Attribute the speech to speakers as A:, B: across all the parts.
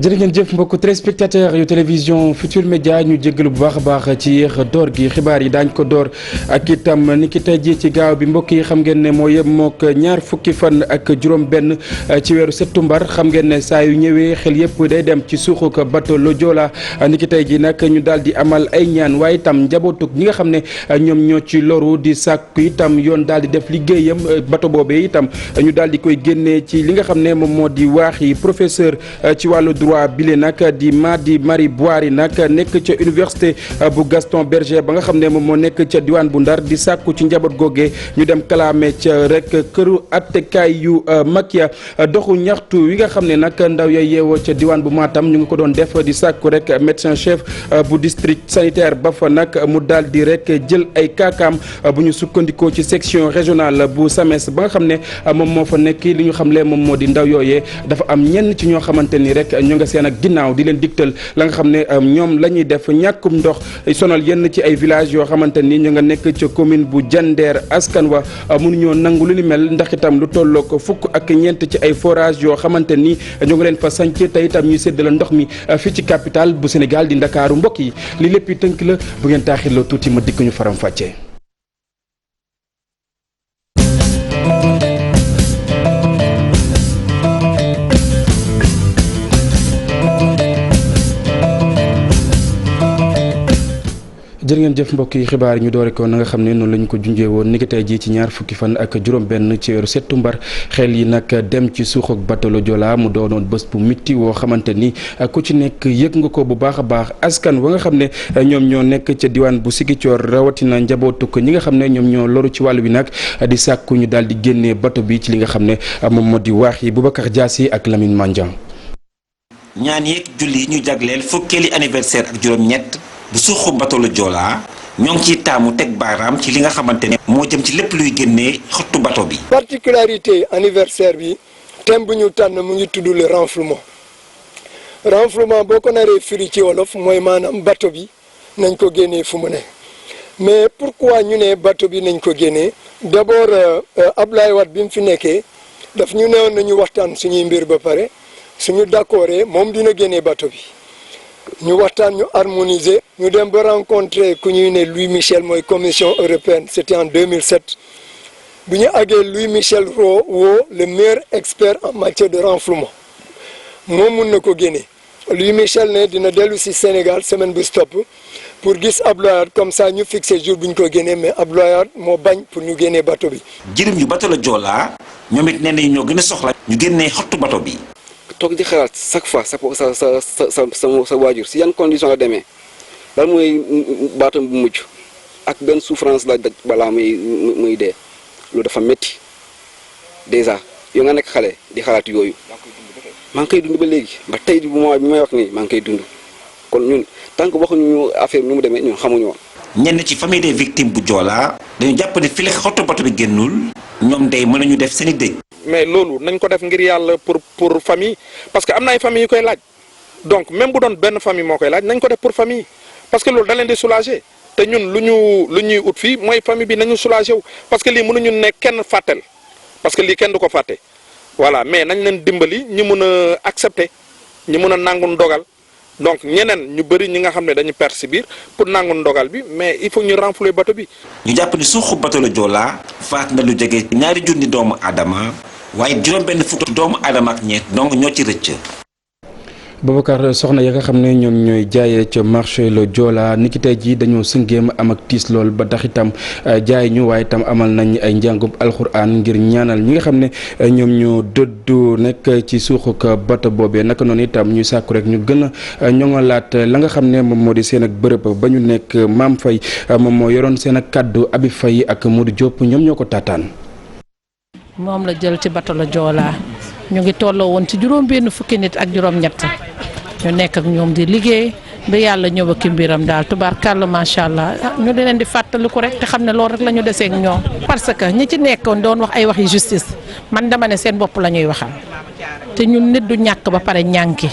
A: jërë ngeen jëf mbokk téléspectateur yu télévision Futur Média ñu jégalu bu baax a baax ci yéex door gi xibaar yi daañ ko door ak itam ni ki tey jii ci gaaw bi mbokk yi xam ngeen ne moo yem mook ñaar fukki fan ak juróom-benn ci weeru septembre xam ngeen ne saa yu ñëwee xel yëpp day dem ci suuxuk bateau le Joola ni ki tey jii nag ñu daal di amal ay ñaan waaye itam njabootug ñi nga xam ne ñoom ñoo ci loru di sàkku itam yoon daal di def liggéeyam bateau boobee itam ñu daal di koy génnee ci li nga xam ne moom moo di waax yi professeur ci wàllu droit bile nag di Madi Marie Boiry nag nekk ca université bu Gaston Berger ba nga xam ne moom moo nekk ca diwaan bu Ndar di sàkku ci njaboot googee ñu dem kalaame ca rek këru attekaay yu mag ya doxu ñaxtu wi nga xam ne nag ndaw ya yeewoo ca diwaan bu Matam ñu ngi ko doon def di sàkku rek médecin chef bu district sanitaire ba fa nag mu daal di rek jël ay kaakaam bu ñu sukkandikoo ci section régionale bu SAMES ba nga xam ne moom moo fa nekk li ñu xam le moom moo di ndaw yooyee dafa am ñenn ci ñoo xamante ni rek ñu nga seen ak ginnaaw di leen digtal la nga xam ne ñoom la ñuy def ñàkkum ndox sonal yenn ci ay village yoo xamante ni ñu nga nekk ca commune bu Jandeer askan wa mënuñoo nangu lu ni mel ndax itam lu tollook fukk ak ñeent ci ay forage yoo xamante ni ñu ngi leen fa sanc te itam ñuy séddale ndox mi fii ci capitale bu Sénégal di Ndakaaru mbokk yi li lépp tënk la bu ngeen taaxirloo tuuti ma dikk ñu faram fàccee. jërë ngeen jëf mbokk yi xibaar yi ñu doore ko na nga xam ne noonu la ñu ko junjee woon ni ki tey jii ci ñaar fukki fan ak juróom-benn ci weeru septembre xel yi nag dem ci suux ak bateau le Joola mu doonoon bés bu mitti woo xamante ni ku ci nekk yëg nga ko bu baax a baax askan wa nga xam ne ñoom ñoo nekk ca diwaan bu Sigicoor rawatina njabootu ko ñi nga xam ne ñoom ñoo loru ci wàll bi nag di sàkku ñu daal di génnee bateau bi ci li nga xam ne moom moo di waax yi Boubacar Diassi ak Lamine Mandiang.
B: ñaan yeeg julli yi ñu jagleel fukkeeli anniversaire ak juróom-ñett bu suuxu bateau le Joola ñoo ngi ciy taamu teg baaraam ci li nga xamante ne moo jëm ci lépp luy génnee xottu bateau bi.
C: particularité anniversaire bi thème bu ñu tànn mu ngi tudd le renflouement boo ko naree firi ci wolof mooy maanaam bateau bi nañ ko génnee fu mu ne mais pourquoi ñu ne bateau bi nañ ko génnee d'abord Abdoulaye Wade bi mu fi nekkee daf ñu newoon nañu waxtaan suñuy mbir ba pare suñu d'accordé moom dina génnee bateau bi. ñu waxtaan ñu harmoniser ñu dem ba rencontrer ku ñuy ne Louis Michel mooy commission européenne c'était en 2007 bi ñu àggee Louis Michel woo le meilleur expert en matière de renflouement moom mun na ko génne Louis Michel ne dina dellu si Sénégal semaine bu stop pour gis Abdoulaye Wade comme ça ñu fixé jour bu ñu ko génnee mais Abdoulaye Wade moo bañ pour ñu génnee bateau bi.
B: jëriñ yu bateau le Joola ñoom it nee nañu ñoo gën a soxla ñu génnee xottu bateau bi.
D: toog di xalaat chaque fois sa waajur si yan condition la demee lan mooy baatam bu mujj ak benn souffrance la daj balaa muy dee loolu dafa métti déjà yow nga nekk xale di xalaat yooyu maa ngi koy dund ba léegi ba tey bu moment bi may wax nii maa ngi koy dund kon ñun tant que waxuñu affaire bi nu mu demee ñun xamuñu woon.
B: ñenn ci famille des victimes bu Joola dañu jàpp ne fii la xottu bateau bi génnul ñoom day mën nañu def seen i dëj.
E: mais loolu nañ ko def ngir yàlla pour famille parce que am na ay famille yu koy laaj donc même bu doon benn famille moo koy laaj nañ ko def pour famille parce que loolu da leen di soulager te ñun lu ñuy ut fii mooy famille bi nañu soulager wu parce que lii mënuñu ne kenn fàttel parce que lii kenn du ko fàtte voilà mais nañ leen dimbali ñi mun a accepter ñi mun a nangu ndogal donc ñeneen ñu bëri ñi nga xam ne dañu perte si biir pour nangu ndogal bi mais il faut ñu renflouer bateau bi.
B: ñu jàpp ni suuxu bateau le Joola faat na lu jege 2 junni doomu aadama. waaye juróom-benn fukki doomu aadama ak ñeent donc ñoo ci rëcc.
A: Babacar soxna ya nga xam ne ñoom ñooy jaayee ca marché le Joola ni ki tey jii dañoo sëngeem am ak tiis lool ba tax itam jaay ñu waaye itam amal nañ ay njàngub alxuraan ngir ñaanal ñi nga xam ne ñoom ñoo dëddu nekk ci suuxuk bato boobee naka noonu itam ñuy sàkku rek ñu gën a ñoŋalaat la nga xam ne moom moo di seen ak bërëb ba ñu nekk Maam Faye moom moo yoroon seen ak kàddu Abi Faye ak Modou Diop ñoom ñoo ko taataan.
F: moom la jël ci bateau le Joola ñu ngi tolloo woon ci juróom-benn fukki nit ak juróom-ñett ñu nekk ak ñoom di liggéey ba yàlla ñëw ak mbiram daal tubaarkàlla macha allah ñu di leen di fàttaliku rek te xam ne loolu rek la ñu desee ak ñoom. parce que ñi ci nekkoon doon wax ay waxi justice man dama ne seen bopp la ñuy waxal te ñun nit du ñàkk ba pare ñànki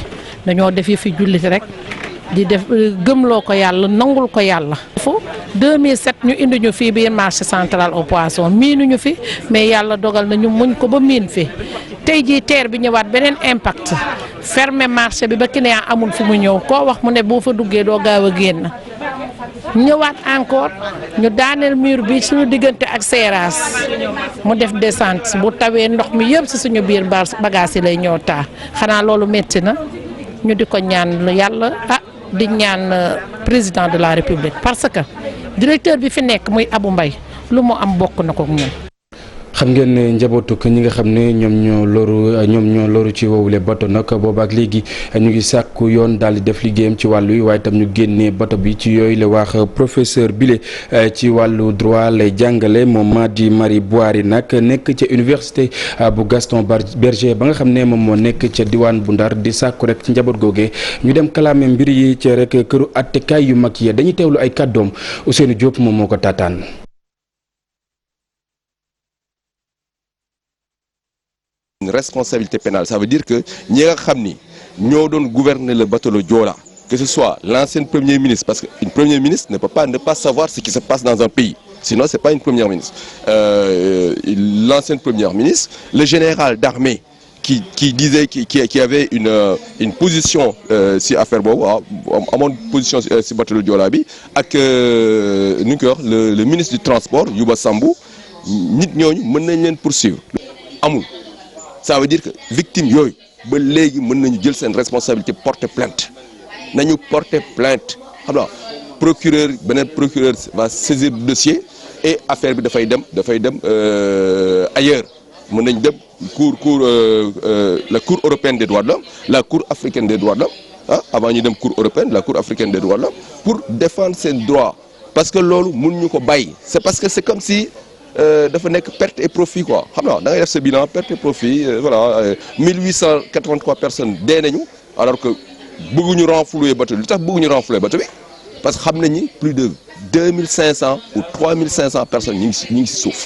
F: dañoo def fi jullit rek di def gëmloo ko yàlla nangul ko yàlla. 2007 ñu indi ñu fii biir marché central au poisson miinuñu fi mais yàlla dogal na ñu muñ ko ba miin fi tey jii terre bi ñëwaat beneen impact fermer marché bi ba client amul fu mu ñëw koo wax mu ne boo fa duggee doo gaaw a génn ñëwaat encore ñu daaneel mur bi suñu diggante ak seeraas mu def descente bu tawee ndox mi yëpp si suñu biir bagage yi lay ñëw taa xanaa loolu métti na ñu di ko ñaan yàlla di ñaan président de la république parce que directeur bi fi nekk muy Abou Mbaye lu mu am bokk na ko ñun.
A: xam ngeen ne njabootuk ñi nga xam ne ñoom ñoo loru ci woowule bato nag boobaak léegi ñu ngi sàkku yoon daal di def liggéeyam ci wàllu yi waaye tam ñu génnee bato bi ci yooyu la wax professeur bile ci wàllu droit lay jàngale moom Madi Marie Boiry nag nekk ca université bu Gaston Berger ba nga xam ne moom moo nekk ca diwaan bu Ndar di sàkku rek ci njaboot googee ñu dem kalaame mbir yi ci rek këru attekaay yu mag yi dañuy teewlu ay kàddoom Ousseynou Diop moom moo ko taataan.
G: Une responsabilité pénale, ça veut dire que ñi nga xam ni ñoo doon gouverner le bateau le Joola, que ce soit l'ancien premier ministre, parce qu'une première ministre ne peut pas ne pas savoir ce qui se passe dans un pays, sinon c'est pas une première ministre, l'ancienne première ministre, le général d'armée qui disait qui avait une position si affaire boobu amoon position si bateau le Joola bi ak nu ñu koy wax le ministre du transport Youba Sambou nit ñooñu mën nañ leen poursuivre amul. Ça veut dire que victime yooyu ba léegi mën nañu jël seen responsabilité porter plainte nañu porter plainte xam nga procureur beneen procureur va saisir le dossier et affaire bi dafay dem ailleurs mën nañ dem la cour européenne des droits de l'homme la cour africaine des droits de l'homme avant ñu dem cour européenne la cour africaine des droits de l'homme pour défendre seen droits parce que loolu mënuñu ko bàyyi c'est parce que c'est comme si dafa nekk perte et profit quoi xam nga da ngay def sa bilan perte et profit voilà 1883 personnes dee nañu alors que bëgguñu renflouer bateau bi li tax bëgguñu renflouer bateau bi parce que xam nañ ni plus de 2500 ou 3500 personnes ñu ngi si suuf.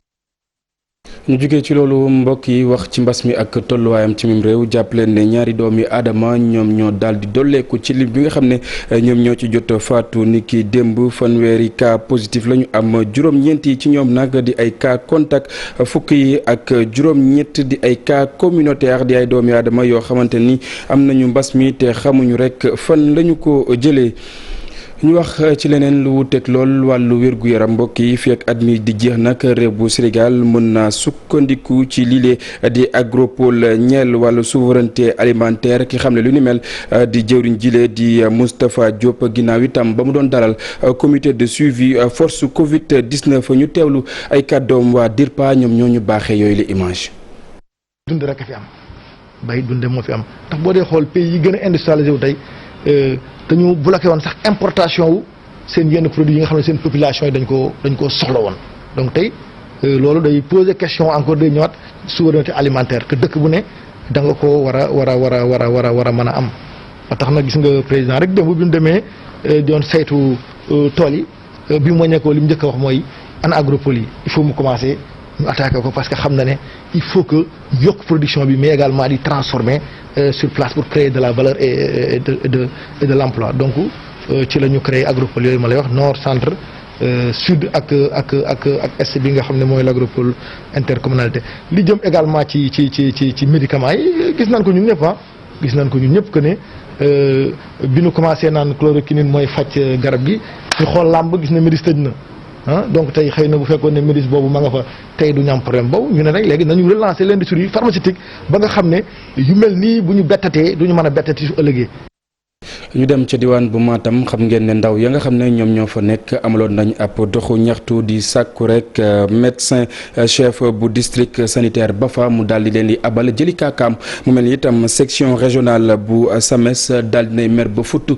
A: ñu jógee ci loolu mbokk yi wax ci mbas mi ak tolluwaayam ci mim réew jàpp leen ne ñaari doomi aadama ñoom ñoo daal di dolleeku ci lim bi nga xam ne ñoom ñoo ci jot faatu ni ki démb fanweeri cas positif la ñu am juróom-ñeent yi ci ñoom nag di ay cas contact fukk yi ak juróom-ñett di ay cas communautaire di ay doomi aadama yoo xamante ni am nañu mbas mi te xamuñu rek fan lañu ko jëlee. ñu wax ci leneen lu wuteeg lool wàllu wér-gu-yaram mbokk yi fii ak at mi di jeex nag réew bu Sénégal mën naa sukkandiku ci lile di agropole ñeel wàllu souveraineté alimentaire ki xam ne lu ni mel di jëwriñ jile di Moustapha Diop ginnaaw itam ba mu doon dalal comité de suivi force Covid 19 ñu teewlu ay kàddoom waa DIRPA ñoom ñoo ñu baaxee yooyu la image.
H: dund rek a fi am bay dunde moo fi am ndax boo dee xool pays yi gën a industrialisé wu tey. dañu bloqué woon sax importation wu seen yenn produits yi nga xam ne seen population yi dañ koo soxla woon donc tey loolu day poser question encore day ñëwaat souveraineté alimentaire que dëkk bu ne da nga koo war a mën a am. ba tax na gis nga président rek démb bi mu demee doon saytu tool yi bi mu wàññeekoo li mu njëkk a wax mooy ana agropole yi il faut mu commencer ñu attaqué ko parce que xam na ne il faut que yokk production bi mais également di transformer sur place pour créer de la valeur et de l'emploi donc ci la ñu créé agropole yooyu ma lay wax nord centre sud ak est bi nga xam ne mooy l'agropole intercommunalité li jëm également ci médicaments yi gis nañ ko ñun ñëpp que ne bi ñu commencé naan chloroquine mooy faj garab gi ñu xool làmb gis ne médis tëj na donc tey xëy na bu fekkoon ne médis boobu ma nga fa tey du ñu am problème boobu ñu ne rek léegi nañu relancer l'industrie pharmaceutique ba nga xam ne yu mel nii bu ñu bettatee du ñu mën a bettati su ëllëgee.
A: ñu dem ca diwaan bu Matam xam ngeen ne ndaw ya nga xam ne ñoom ñoo fa nekk amaloon nañ ab doxu ñaxtu di sàkku rek médecin chef bu district sanitaire ba fa mu daal di leen di abal jëli kaakaam mu mel ni itam section régionale bu SAMES daal di nay mer ba futt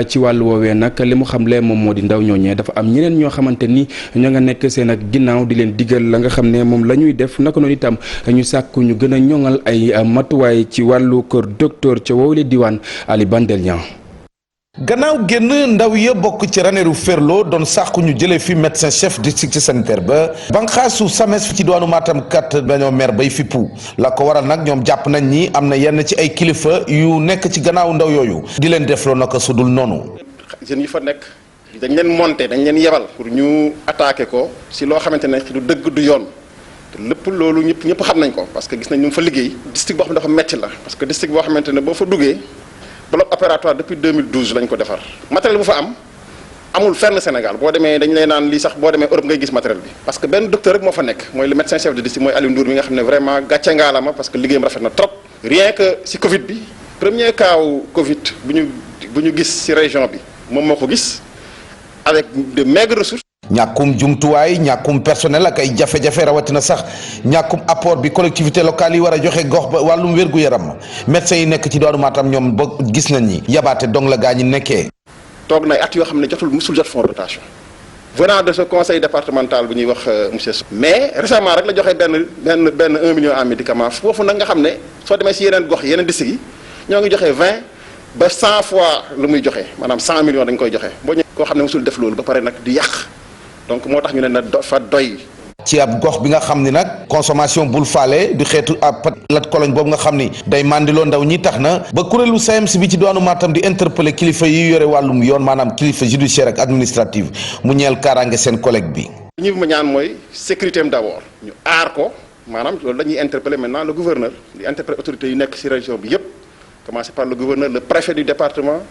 A: ci wàllu woowee nag li mu xamle moom moo di ndaw ñooñee dafa am ñeneen ñoo xamante ni ñoo nga nekk seen ak ginnaaw di leen digal la nga xam ne moom la ñuy def naka noonu itam ñu sàkku ñu gën a ñoŋal ay matuwaay ci wàllu kër docteur ca woowule diwaan Ali Bandelian.
I: gannaaw génn ndaw ya bokk ci Ranérou Ferlo doon sàkku ñu jëlee fi médecin chef district sanitaire ba banqaasu SAMES fi ci diwaanu Matam kat dañoo mer bay fippu la ko waral nag ñoom jàpp nañ ni am na yenn ci ay kilifa yu nekk ci gannaaw ndaw yooyu di leen defloo naka sudul noonu.
J: jeunes yi fa nekk dañ leen monter dañ leen yebal pour ñu attaquer ko si loo xamante ne du dëgg du yoon te lépp loolu ñëpp xam nañ ko parce que gis nañ ñu fa liggéey district boo xam ne dafa metti la parce que district boo xamante ne boo fa duggee bloc opératoire depuis 2012 lañ ko defar matériel bu fa am amul fenn Sénégal boo demee dañ lay naan lii sax boo demee Europe ngay gis matériel bi parce que benn docteur rek moo fa nekk mooy le médecin chef de district mooy Aliou Ndour mi nga xam ne vraiment gàcce ngaalama parce que liggéeyam rafet na trop rien que si Covid bi premier cas wu Covid bu ñu gis si région bi moom moo ko gis avec de maigres ressources.
I: ñàkkum jumtuwaay ñàkkum personnel ak ay jafe-jafe rawatina sax ñàkkum apport bi collectivité locale yi war a joxe gox ba wàllum wér-gu-yaram médecins yi nekk ci diwaanu Matam ñoom ba gis nañ ni yabaate dong la gaa ñi nekkee.
J: toog na at yoo xam ne musul jot fonds de dotation venant de ce conseil départemental bu ñuy wax monsieur Sow. mais récemment rek la joxe benn 1 million en médicaments foofu nag nga xam ne soo demee si yeneen gox yeneen districts yi ñoo ngi joxe 20 ba 100 fois lu muy joxe maanaam 100 millions dañ koy joxe boo ñëwee koo xam ne musul def loolu ba pare nag di yàq. donc moo tax ñu ne na fa doy.
I: ci ab gox bi nga xam ni nag consommation bul faale du xeetu ab lat koloñ boobu nga xam ni day mandiloo ndaw ñi tax na ba kuréelu SAEMS bi ci diwaanu Matam di interpeller kilifa yi yore wàllum yoon maanaam kilifa judiciaire ak administrative mu ñeel kaaraange seen collègue bi.
J: li ñu ma ñaan mooy sécurité am d'abord ñu aar ko maanaam loolu la ñuy interpeller maintenant le gouverneur di interpeller autorités yu nekk ci région bi yépp commencer par le gouverneur le préfet du département.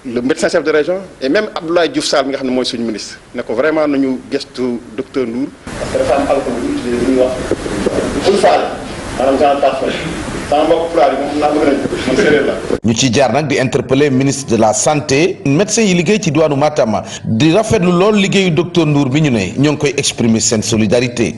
J: Le médecin chef de région et même Abdoulaye Diouf Sall mi nga xam ne mooy suñu ministre ne ko vraiment nañu gestu docteur Ndour. parce que dafa am alcool bu ñu utilisé bu ñuy wax bul faale maanaam genre parfum sama mbokk pulaar yi moom naa bëgg nañu man séeréer la.
I: ñu ci jaar nag di interpeller ministre de la santé médecins yi liggéey ci diwaanu Matam di rafetlu lool liggéeyu docteur Ndour bi ñu ne ñoo ngi koy exprimer seen solidarité.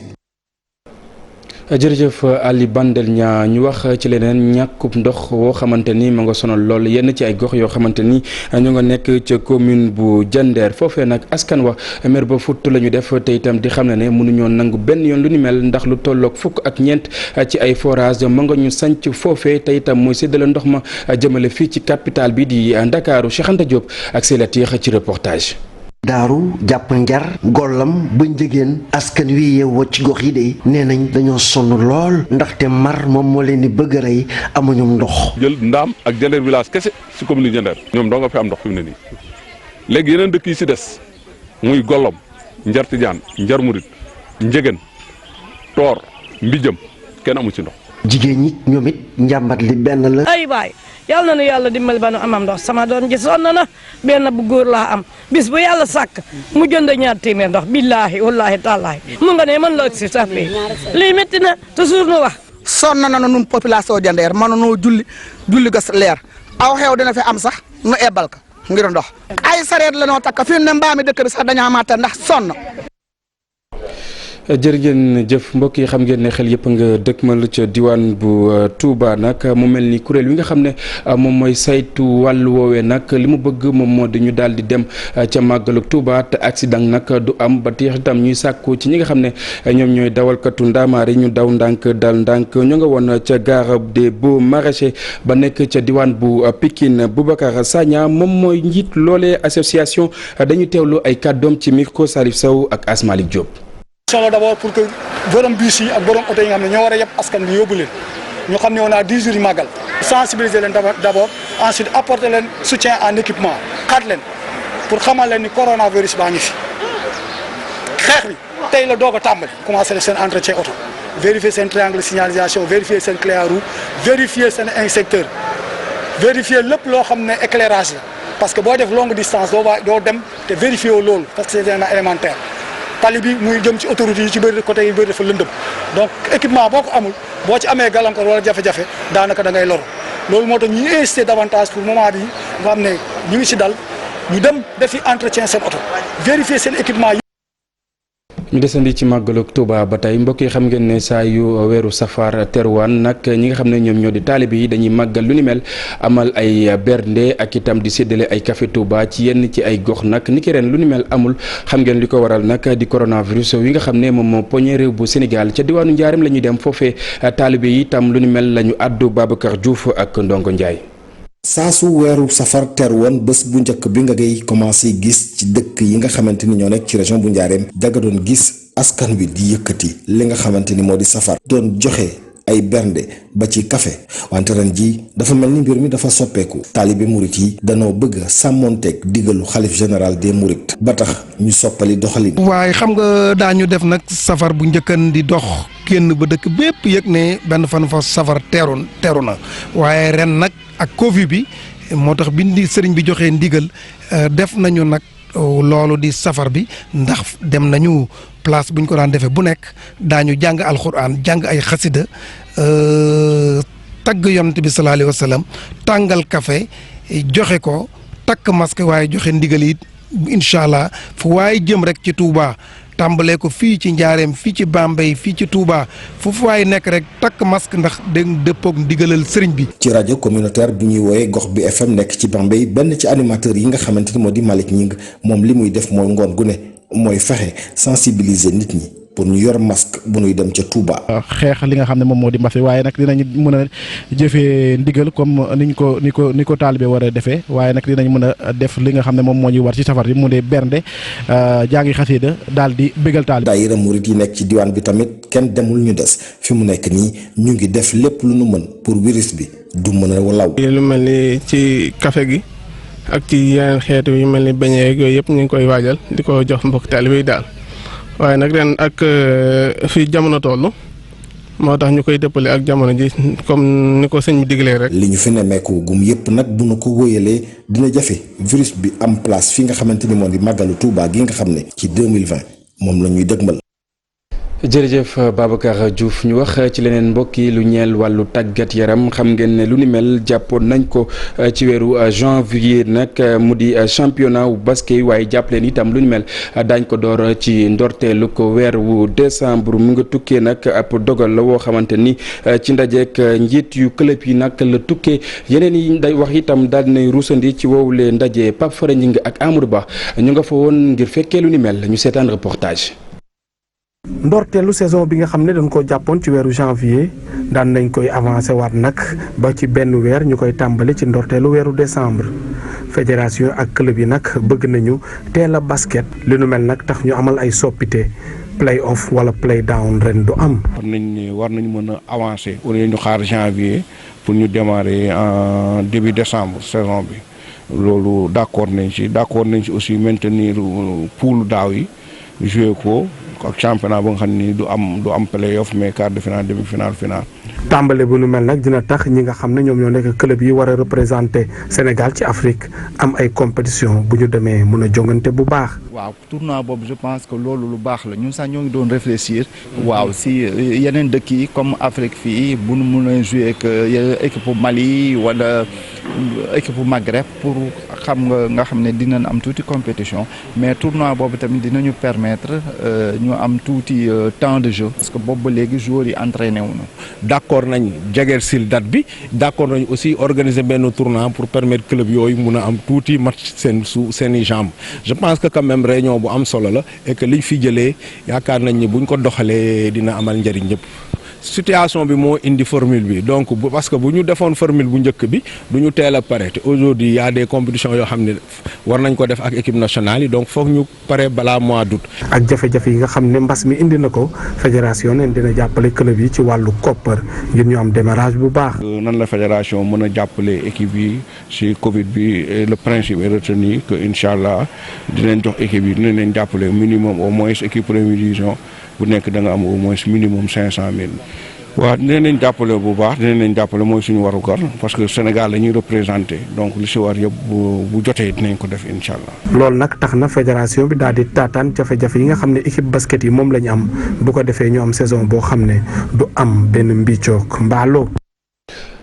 A: jërëjëf Ali Bandel ñaa ñu wax ci leneen ñàkkub ndox woo xamante ni ma nga sonal lool yenn ci ay gox yoo xamante ni ñu nga nekk ca commune bu Diender foofee nag askan wa mer ba futt la ñu def te itam di xam ne mënuñoo nangu benn yoon lu ni mel ndax lu tolloog fukk ak ñeent ci ay forage ma nga ñu sanc foofee te itam mooy séddale ndox ma jëmale fii ci capitale bi di Ndakaaru Cheikh Anta Diop ak Sélatiir ci reportage.
K: daaru jàpp njar gollam ba njëgeen askan wi yeewoo ci gox yi de nee nañ dañoo sonn lool ndaxte mar moom moo leen di bëgg a rey amuñu ndox.
L: jël Ndaam ak Diender village kese si commune Diender ñoom doo nga fi am ndox fi mu ne nii léegi yeneen dëkk yi si des muy gollam njar Tijaan njar Murit njëgeen toor mbijëm kenn amu ci ndox.
K: jigéen ñi ñoom it njàmbat li benn la.
M: ay baay yàlla na nu yàlla dimbali ba nu amam ndox sama doom ji sonn na benn bu góor laa am bis bu yàlla sàkk mu jënd ñaar téeméer ndox billaahi wallaahi taalaahi mu nga ne man la si sax fii lii métti na toujours nu wax.
N: sonn na nun population Diender mënunoo julli gas leer aw xew dina fi am sax nu ebbal ko ngir ndox ay sareet la noo takk fi ne mbaami dëkk bi sax dañoo amaat ndax sonn.
A: jërë ngeen jëf mbokk yi xam ngeen ne xel yëpp nga dëkkmal ca diwaan bu Touba nag mu mel ni kuréel wi nga xam ne moom mooy saytu wàllu woowee nag li mu bëgg moom moo di ñu daal di dem ca màggalu Touba te accident nag du am ba tax itam ñuy sàkku ci ñi nga xam ne ñoom ñooy dawalkatu ndaamaar yi ñu daw ndànk dal ndànk ñu nga woon ca gare des Beaux Maraîchers ba nekk ca diwaan bu Pikine Boubacar Sagna moom mooy njiit loolee association dañu teewlu ay kàddoom ci micro Salif Sow ak Asmalik Diop.
O: solo d'abord pour que borom bus yi ak borom oto yi nga xam ne ñoo war a yeb askan bi yóbbu leen ñu xam ne on a 10 jours yu màggal sensibiliser leen d'abord ensuite apporter leen soutien en équipement xaat leen pour xamal leen ni coronavirus baa ngi fi xeex bi tey la doog a tàmbali commencé def seen entretien oto vérifier seen triangle signalisation vérifier seen clé à roue vérifier seen inspecteur vérifier lépp loo xam ne éclairage la parce que boo def longue distance doo dem te vérifier wu loolu parce que c'est un élémentaire tali bi muy jëm ci autoroute yi ci bëri côté yi bëri dafa lëndëm donc équipement boo ko amul boo ci amee gàllankoor wala jafe-jafe daanaka da ngay loru loolu moo tax ñuy insister davantage pour moment bi nga xam ne ñu ngi ci dal ñu dem defi entretien seen oto vérifier seen équipement yi.
A: ñu desandi ci màggalu Touba ba tey mbokk yi xam ngeen ne saa yu weeru safar terwaan nag ñi nga xam ne ñoom ñoo di taalibe yi dañuy màggal lu ni mel amal ay bernde ak itam di séddale ay café Touba ci yenn ci ay gox nag ni ki ren lu ni mel amul xam ngeen li ko waral nag di coronavirus wi nga xam ne moom moo poñe réew bu Sénégal ca diwaanu Njaareem la ñuy dem foofee taalibe yi itam lu ni mel la ñu àddu Babacar Diouf ak Ndongo Ndiaye.
P: saa su weeru safar ter woon bés bu njëkk bi nga ngay commencé gis ci dëkk yi nga xamante ni ñoo nekk ci région bu Njaareem daga doon gis askan wi di yëkkati li nga xamante ni moo di safar doon joxe ay bernde ba ci café wante ren ji dafa mel ni mbir mi dafa soppeeku taalibe murit yi danoo bëgg a sàmmoonteeg digalu xalif général des mourides ba tax ñu soppali doxalin.
Q: waaye xam nga daañu def nag safar bu njëkkan di dox génn ba dëkk bépp yëg ne benn fan fa safar teeru na waaye ren nag ak Covid bi moo tax bi sëriñ bi joxee ndigal def nañu nag loolu di safar bi ndax dem nañu place bu ñu ko daan defee bu nekk daañu jàng alxuraan jàng ay xasida tagg yonent bi sallallahu alayhi wa sallam tàngal café joxe ko takk masque waaye joxe ndigal it incha allah fu waaye jëm rek ci Touba tàmbalee ko fii ci Njaareem fii ci Bambey fii ci Touba foofu waaye nekk rek takk masque ndax dégg dëppoog ndigalal sëriñ bi.
P: ci rajo communautaire bi ñuy wooyee gox bi FM nekk ci Bambey benn ci animateur yi nga xamante ni moo di Malick Ñing moom li muy def mooy ngoon gu ne mooy fexe sensibiliser nit ñi pour ñu yor masque bu ñuy dem ca Touba.
R: xeex li nga xam ne moom moo di mbas waaye nag dinañ mën a jëfee ndigal comme ni ko taalibe war a defee waaye nag dinañ mën a def li nga xam ne moom moo ñuy war ci safar bi mu dee bernde jàngi xasida daal di bégal taalibe.
P: daayira murit yi nekk ci diwaan bi tamit kenn demul ñu des fi mu nekk nii ñu ngi def lépp lu nu mën pour virus bi du mën a law.
S: lu mel ni ci café gi ak ci yeneen xeetu yu mel ni beñe ak yooyu yëpp ñu ngi koy waajal di ko jox mbokk taalibe yi daal. waaye nag ren ak fii jamono toll moo tax ñu koy dëppale ak jamono ji comme ni ko sëñ bi diglee rek.
P: li ñu fi nemmeeku gum yëpp nag bu nu ko wóoyalee dina jafe virus bi am place fi nga xamante ni moo di màggalu Touba gi nga xam ne ci 2020 moom la ñuy dëgmal.
A: jërëjëf Babacar Diouf ñu wax ci leneen mbokk yi lu ñeel wàllu tàggat yaram xam ngeen ne lu ni mel jàppoon nañ ko ci weeru janvier nag mu di championnat wu basket waaye jàpp leen itam lu ni mel daañ ko door ci ndorteelu ko weer wu décembre mu nga tukkee nag ab dogal la woo xamante ni ci ndajeek njiit yu club yi nag la tukkee yeneen yi day wax itam daal dinay ruusandi ci woowule ndaje Pape Fara Ñing ak Amadou Ba ñu nga fa woon ngir fekkee lu ni mel ñu seetaan reportage.
T: ndorteelu saison bi nga xam ne dañ ko jàppoon ci weeru janvier daan nañ koy avancé waat nag ba ci benn weer ñu koy tàmbali ci ndorteelu weeru décembre fédération ak club yi nag bëgg nañu teel a basket li nu mel nag tax ñu amal ay soppite play off wala play down ren du am.
U: war nañu mën a avancer au lieu ñu xaar janvier pour ñu démarrer en début décembre saison bi loolu d'accord nañ ci aussi maintenir poule daaw yi jouer ko. ak championnat ba nga xam ni du am play-off mais quart de finale demi-finale finale.
T: tàmbale bu nu mel nag dina tax ñi nga xam ne ñoom ñoo nekk club yi war a représenter Sénégal ci Afrique am ay compétition bu ñu demee mën a jongante bu baax.
V: waaw tournoi boobu je pense que loolu lu baax la ñun sax ñoo ngi doon réfléchir. waaw si yeneen dëkk yi comme Afrique fii bu nu mën a jouer ak équipe Mali wala équipe Maghreb pour nga xam ne dinañ am tuuti compétition mais tournoi boobu tamit dinañu permettre ñu am tuuti temps de jeu parce que boobu ba léegi joueurs yi entraîné wuñu.
U: d'accord nañ jegeer sil date bi d'accord nañ aussi organiser benn tournoi pour permettre club yooyu mun a am tuuti match seeni jambes je pense que quand même réunion bu am solo la et que liñ fi jëlee yaakaar nañ ni buñ ko doxalee dina amal njëriñ ñëpp. situation bi moo indi formule bi donc parce que bu ñu defoon formule bu njëkk bi du ñu teel a pare te aujourd'hui y a des compétitions yoo xam ne war nañ ko def ak équipe nationale yi donc foog ñu pare balaa mois d'août.
T: ak jafe-jafe yi nga xam ne mbas mi indi na ko fédération neen dina jàppale club yi ci wàllu koppar ngir ñu am démarrage bu baax.
U: nan la fédération mën a jàppale équipe yi ci Covid bi le principe est retenu que incha allah dinañ jox équipe yi dinañ leen jàppale minimum au moins équipe première division. bu nekk da nga am au moins minimum 500 000. waaw dinañ leen jàppale bu baax dinañ leen jàppale mooy suñu warugar parce que Sénégal la ñuy représenté donc li si war yëpp bu jotee dinañ ko def incha allah.
T: loolu nag tax na fédération bi daal di taataan jafe-jafe yi nga xam ne équipe basket yi moom la ñu am bu ko defee ñu am saison boo xam ne du am benn mbiccoog mbaaloo.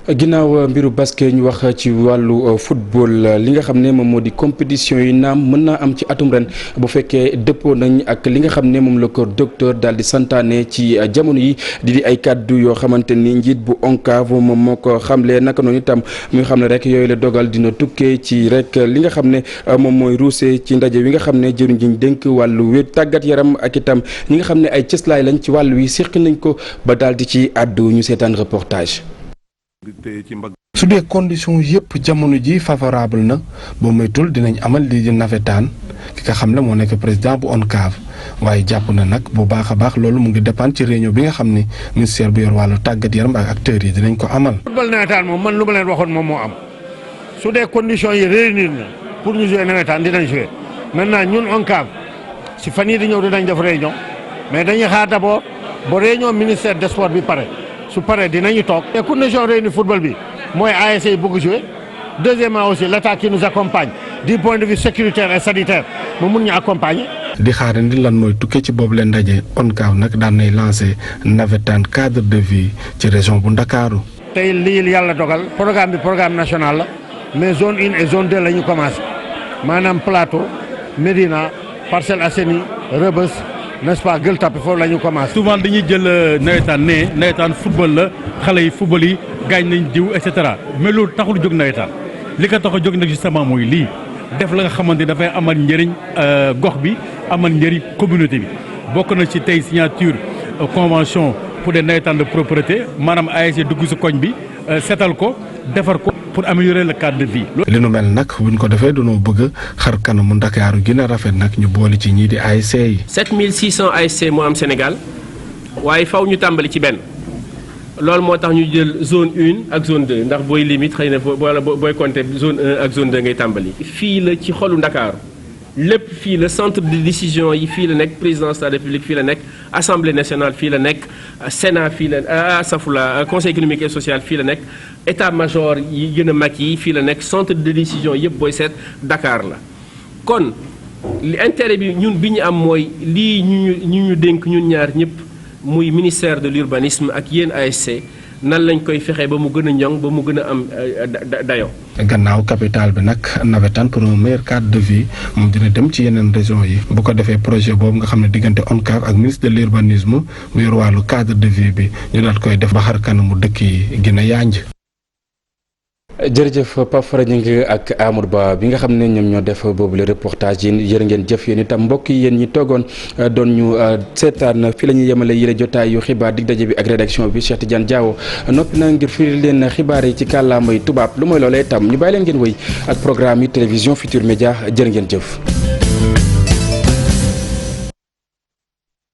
A: ginnaaw mbiru basket ñu wax ci wàllu football li nga xam ne moom moo di compétition yi naam mën naa am ci atum ren bu fekkee dëppoo nañ ak li nga xam ne moom la ko docteur daal di santaane ci jamono yi di ay kàddu yoo xamante ni njiit bu ONCAV moom moo ko xamle naka noonu itam muy xam ne rek yooyu la dogal dina tukkee ci rek li nga xam ne moom mooy ruuse ci ndaje wi nga xam ne jëriñ ji ñu dénk wàllu wér tàggat yaram ak itam ñi nga xam ne ay cëslaay lañ ci wàllu wi seq nañ ko ba daal di ci àddu ñu seetaan reportage.
T: su dee condition yëpp jamono ji favorable na boo moytul dinañ amal lii di nawetaan
Q: ki nga xam ne moo nekk président bu ONCAV waaye jàpp na nag bu baax a baax loolu mu ngi dépendre ci réunion bi nga xam ne ministère bu yor wàllu tàggat yaram ak acteurs yi dinañ ko amal.
C: football nawetaan moom man lu ma leen waxoon moom moo am su dee conditions yi réunir na pour ñu jouer nawetaan dinañ jouer maintenant ñun ONCAV si fan yii di ñëw dinañ def réunion mais dañuy xaar d'abord ba réunion ministère des sports bi pare su paree dinañu toog. les conditions réunies football bi mooy ASC yi bëgg jouer deuxièmement aussi l'État qui nous accompagne du point de vue sécuritaire et sanitaire mu mun ñu accompagner.
Q: di xaarandi lan mooy tukkee ci boobu leen ndaje ONCAV nag daan nay lancé navétane cadre de vie ci région bu Ndakaaru.
C: tey lii yàlla dogal programme bi programme national la mais zone 1 et zone 2 la ñu commencé maanaam Plateau Médina Parcelles Assainies Rebeuss n'est-ce pas Gueule Tapée foofu la ñu commencé.
D: souvent dañuy jël nawetaan football la xale yi football yi gaañ nañ diw et cetera mais loolu taxul jóg nawetaan li ko tax a jóg nag justement mooy lii def la nga xamante ni dafay amal njëriñ gox bi amal njëriñ communauté bi bokk na ci tey signature convention pour des nawetaan de propreté maanaam ASC dugg si koñ bi setal ko defar ko pour améliorer le cadre de vie.
Q: li nu mel nag buñ ko defee dañoo bëgg xar kanamu Ndakaaru gën a rafet nag ñu boole ci ñii di ASC yi.
W: 7600 ASC moo am Sénégal waaye faw ñu tàmbali ci benn loolu moo tax ñu jël zone 1 ak zone 2 ndax booy limite xëy na wala booy compter zone 1 ak zone 2 ngay tàmbali. fii la ci xolu Ndakaaru lépp fii la centre de décision yi fii la nekk présidence de la République fii la nekk assemblée nationale fii la nekk Sénat fii la safula conseil économique et social fii la nekk état major yi gën a mag yi fii la nekk centre de décision yëpp booy seet Dakar la kon li intérêt bi ñun bi ñu am mooy lii ñu dénk ñun ñaar ñëpp muy ministère de l'urbanisme ak yéen ASC nan lañ koy fexe ba mu gën a ñoŋ ba mu gën a am dayo
Q: gannaaw capital bi nag navétane pour un meilleur cadre de vie moom dina dem ci yeneen région yi bu ko defee projet boobu nga xam ne diggante ONCAV ak ministre de l'urbanisme bu yor wàllu cadre de vie bi ñu daal koy def ba xar kanamu dëkk yi gën a yànj.
A: jërëjëf Pape Fara Gningue ak Amadou Ba bi nga xam ne ñoom ñoo def boobu le reportage yi jërë ngeen jëf yéen itam mbokk yi yéen ñi toogoon doon ñu seetaan fi la ñuy yemale yile jotaay yu xibaar dig daje bi ak rédaction bi Cheikh Tidiane Diawo noppi na ngir firi leen xibaar yi ci kàllaamay tubaab lu mooy loolee itam ñu bàyyi leen ngeen wéy ak programme yi télévision Futur Média jërë ngeen jëf.